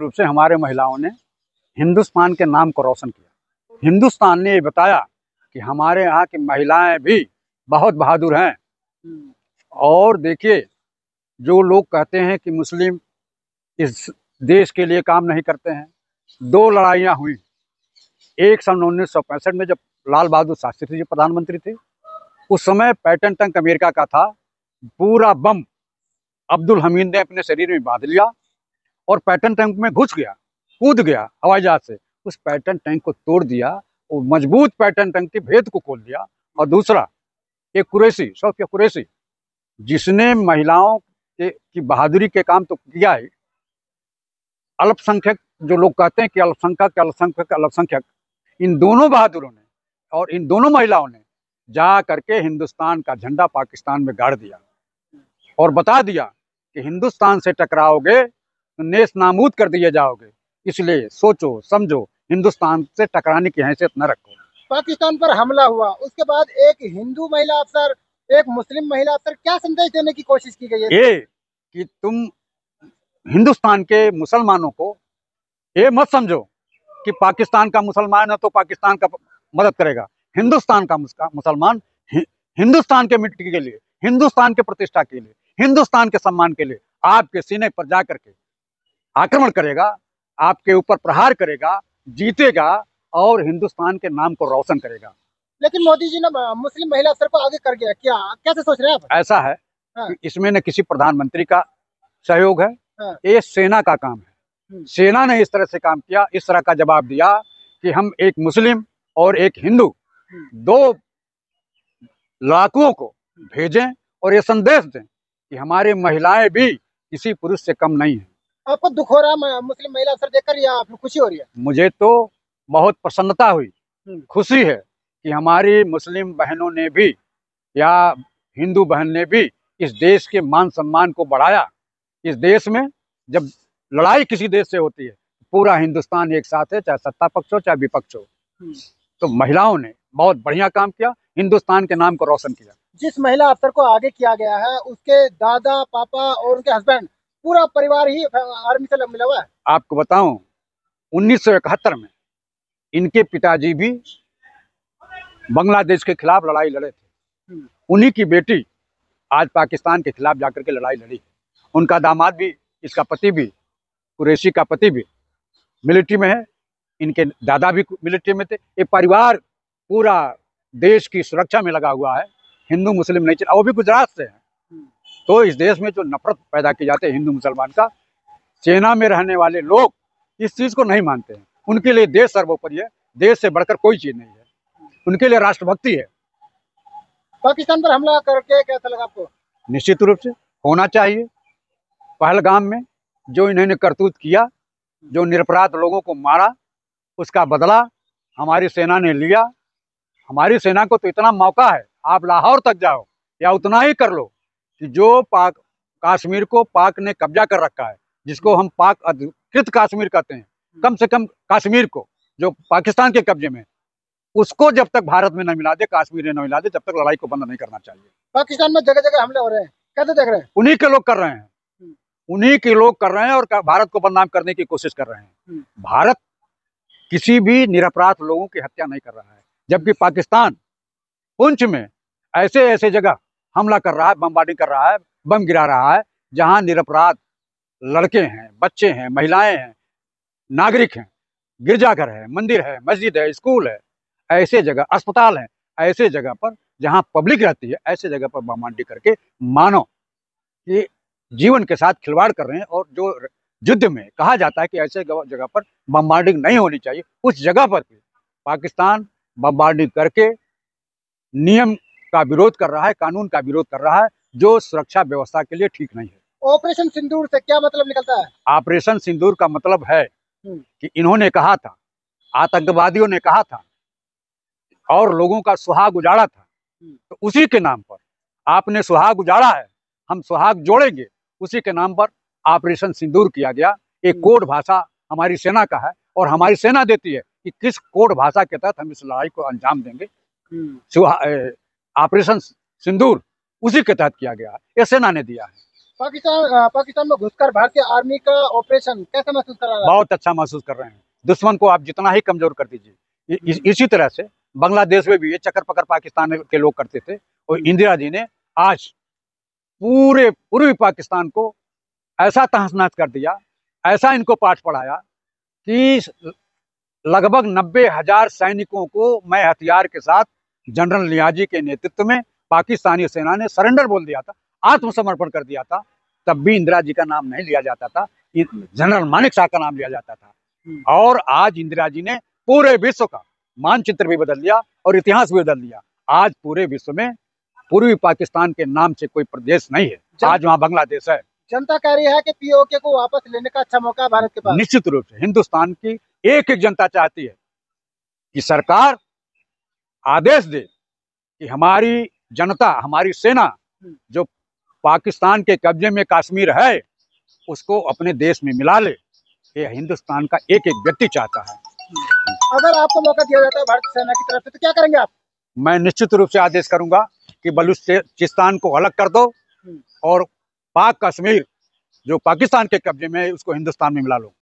रूप से हमारे महिलाओं ने हिंदुस्तान के नाम को रोशन किया। हिंदुस्तान ने ये बताया कि हमारे यहाँ की महिलाएं भी बहुत बहादुर हैं। और देखिए, जो लोग कहते हैं कि मुस्लिम इस देश के लिए काम नहीं करते हैं, दो लड़ाइयाँ हुई। एक सन 1965 में जब लाल बहादुर शास्त्री जी प्रधानमंत्री थे, उस समय पैटर्न टैंक अमेरिका का था। पूरा बम अब्दुल हमीद ने अपने शरीर में बांध लिया और पैटर्न टैंक में घुस गया, कूद गया हवाई जहाज से, उस पैटर्न टैंक को तोड़ दिया और मजबूत पैटर्न टैंक के भेद को खोल दिया। और दूसरा एक कुरैशी, शौकिया कुरैशी, जिसने महिलाओं की बहादुरी के काम तो किया है। अल्पसंख्यक जो लोग कहते हैं कि अल्पसंख्यक, इन दोनों बहादुरों ने और इन दोनों महिलाओं ने जा करके हिंदुस्तान का झंडा पाकिस्तान में गाड़ दिया और बता दिया कि हिंदुस्तान से टकराओगे तो नेस नाबूद कर दिए जाओगे। इसलिए सोचो समझो, हिंदुस्तान से टकराने की हैसियत न रखो। पाकिस्तान पर हमला हुआ, उसके बाद एक हिंदू महिला अफसर, एक मुस्लिम महिला अफसर, क्या संदेश देने की कोशिश की गई है? ये कि तुम हिंदुस्तान के मुसलमानों को ये मत समझो कि पाकिस्तान का मुसलमान है तो पाकिस्तान का मदद करेगा। हिंदुस्तान का मुसलमान हिंदुस्तान के मिट्टी के लिए, हिंदुस्तान के प्रतिष्ठा के लिए, हिंदुस्तान के सम्मान के लिए आपके सीने पर जा करके आक्रमण करेगा, आपके ऊपर प्रहार करेगा, जीतेगा और हिंदुस्तान के नाम को रोशन करेगा। लेकिन मोदी जी ने मुस्लिम महिला अफसर को आगे कर गया, क्या कैसे सोच रहे हैं आप? ऐसा है कि इसमें न किसी प्रधानमंत्री का सहयोग है, ये सेना का काम है। सेना ने इस तरह से काम किया, इस तरह का जवाब दिया कि हम एक मुस्लिम और एक हिंदू, दो लड़ाकुओं को भेजें और ये संदेश दें कि हमारे महिलाएं भी किसी पुरुष से कम नहीं है। आपको दुख हो रहा है मुस्लिम महिला अफसर देखकर या आपको खुशी हो रही है? मुझे तो बहुत प्रसन्नता हुई, खुशी है कि हमारी मुस्लिम बहनों ने भी या हिंदू बहन ने भी इस देश के मान सम्मान को बढ़ाया। इस देश में जब लड़ाई किसी देश से होती है, पूरा हिंदुस्तान एक साथ है, चाहे सत्ता पक्ष हो चाहे विपक्ष हो। तो महिलाओं ने बहुत बढ़िया काम किया, हिंदुस्तान के नाम को रोशन किया। जिस महिला अफसर को आगे किया गया है, उसके दादा, पापा और उनके हस्बैंड, पूरा परिवार ही आर्मी से मिला हुआ है। आपको बताऊं, 1971 में इनके पिताजी भी बांग्लादेश के खिलाफ लड़ाई लड़े थे। उन्हीं की बेटी आज पाकिस्तान के खिलाफ जाकर के लड़ाई लड़ी। उनका दामाद भी, इसका पति भी, कुरैशी का पति भी मिलिट्री में है, इनके दादा भी मिलिट्री में थे। ये परिवार पूरा देश की सुरक्षा में लगा हुआ है। हिंदू मुस्लिम नहीं चल, वो भी गुजरात से है। तो इस देश में जो नफरत पैदा की जाती है हिंदू मुसलमान का, सेना में रहने वाले लोग इस चीज को नहीं मानते हैं। उनके लिए देश सर्वोपरि है, देश से बढ़कर कोई चीज नहीं है, उनके लिए राष्ट्रभक्ति है। पाकिस्तान पर हमला करके कैसा लगा आपको? निश्चित रूप से होना चाहिए। पहलगाम में जो इन्होंने करतूत किया, जो निरपराध लोगों को मारा, उसका बदला हमारी सेना ने लिया। हमारी सेना को तो इतना मौका है, आप लाहौर तक जाओ या उतना ही कर लो कि जो कश्मीर को पाक ने कब्जा कर रखा है, जिसको हम पाक अधिकृत कश्मीर कहते हैं, कम से कम कश्मीर को जो पाकिस्तान के कब्जे में, उसको जब तक भारत में न मिला दे, कश्मीर में न मिला दे, जब तक लड़ाई को बंद नहीं करना चाहिए। पाकिस्तान में जगह जगह हमले हो रहे हैं, कैसे देख रहे हैं? उन्हीं के लोग कर रहे हैं, उन्हीं के लोग कर रहे हैं और भारत को बदनाम करने की कोशिश कर रहे हैं। भारत किसी भी निरपराध लोगों की हत्या नहीं कर रहा है, जबकि पाकिस्तान पुंछ में ऐसे ऐसे जगह हमला कर रहा है, बमबार्डिंग कर रहा है, बम गिरा रहा है, जहां निरपराध लड़के हैं, बच्चे हैं, महिलाएं हैं, नागरिक हैं, गिरजाघर है, मंदिर है, मस्जिद है, स्कूल है, ऐसे जगह अस्पताल है, ऐसे जगह पर जहां पब्लिक रहती है, ऐसे जगह पर बमबार्डिंग करके मानो कि जीवन के साथ खिलवाड़ कर रहे हैं। और जो युद्ध में कहा जाता है कि ऐसे जगह पर बमबार्डिंग नहीं होनी चाहिए, उस जगह पर भी पाकिस्तान बमबार्डिंग करके नियम का विरोध कर रहा है, कानून का विरोध कर रहा है, जो सुरक्षा व्यवस्था के लिए ठीक नहीं है। ऑपरेशन सिंदूर से क्या मतलब निकलता है? ऑपरेशन सिंदूर का मतलब है कि इन्होंने कहा था, आतंकवादियों ने कहा था और लोगों का सुहाग उजाड़ा था, तो उसी के नाम पर आपने सुहाग उजाड़ा है, हम सुहाग जोड़ेंगे, उसी के नाम पर ऑपरेशन सिंदूर किया गया। एक कोड भाषा हमारी सेना का है और हमारी सेना देती है कि किस कोड भाषा के तहत हम इस लड़ाई को अंजाम देंगे। ऑपरेशन सिंदूर उसी के तहत किया गया, ये सेना ने दिया है। पाकिस्तान में घुसकर भारतीय आर्मी का ऑपरेशन कैसा महसूस कर रहा है? बहुत अच्छा महसूस कर रहे हैं। दुश्मन को आप जितना ही कमजोर कर दीजिए। इसी तरह से बांग्लादेश में भी ये चक्कर पकड़ पाकिस्तान के लोग करते थे, और इंदिरा जी ने आज पूरे पूर्वी पाकिस्तान को ऐसा तहस नहस कर दिया, ऐसा इनको पाठ पढ़ाया कि लगभग 90,000 सैनिकों को मैं हथियार के साथ जनरल नियाजी के नेतृत्व में पाकिस्तानी सेना ने सरेंडर बोल दिया था, आत्मसमर्पण कर दिया था। तब भी इंदिरा जी का नाम नहीं लिया जाता था, जनरल मानेक शॉ का नाम लिया जाता था। और आज इंदिरा जी ने पूरे विश्व का मानचित्र भी बदल दिया और इतिहास भी बदल दिया। आज पूरे विश्व में पूर्वी पाकिस्तान के नाम से कोई प्रदेश नहीं है, आज वहाँ बांग्लादेश है। जनता कह रही है कि पीओके को वापस लेने का अच्छा मौका भारत के पास। निश्चित रूप से हिंदुस्तान की एक एक जनता चाहती है कि सरकार आदेश दे कि हमारी जनता, हमारी सेना जो पाकिस्तान के कब्जे में कश्मीर है उसको अपने देश में मिला ले। ये हिंदुस्तान का एक एक व्यक्ति चाहता है। अगर आपको मौका दिया जाता है भारतीय सेना की तरफ से तो क्या करेंगे आप? मैं निश्चित रूप से आदेश करूंगा कि बलूचिस्तान को अलग कर दो और पाक कश्मीर जो पाकिस्तान के कब्जे में है उसको हिंदुस्तान में मिला लो।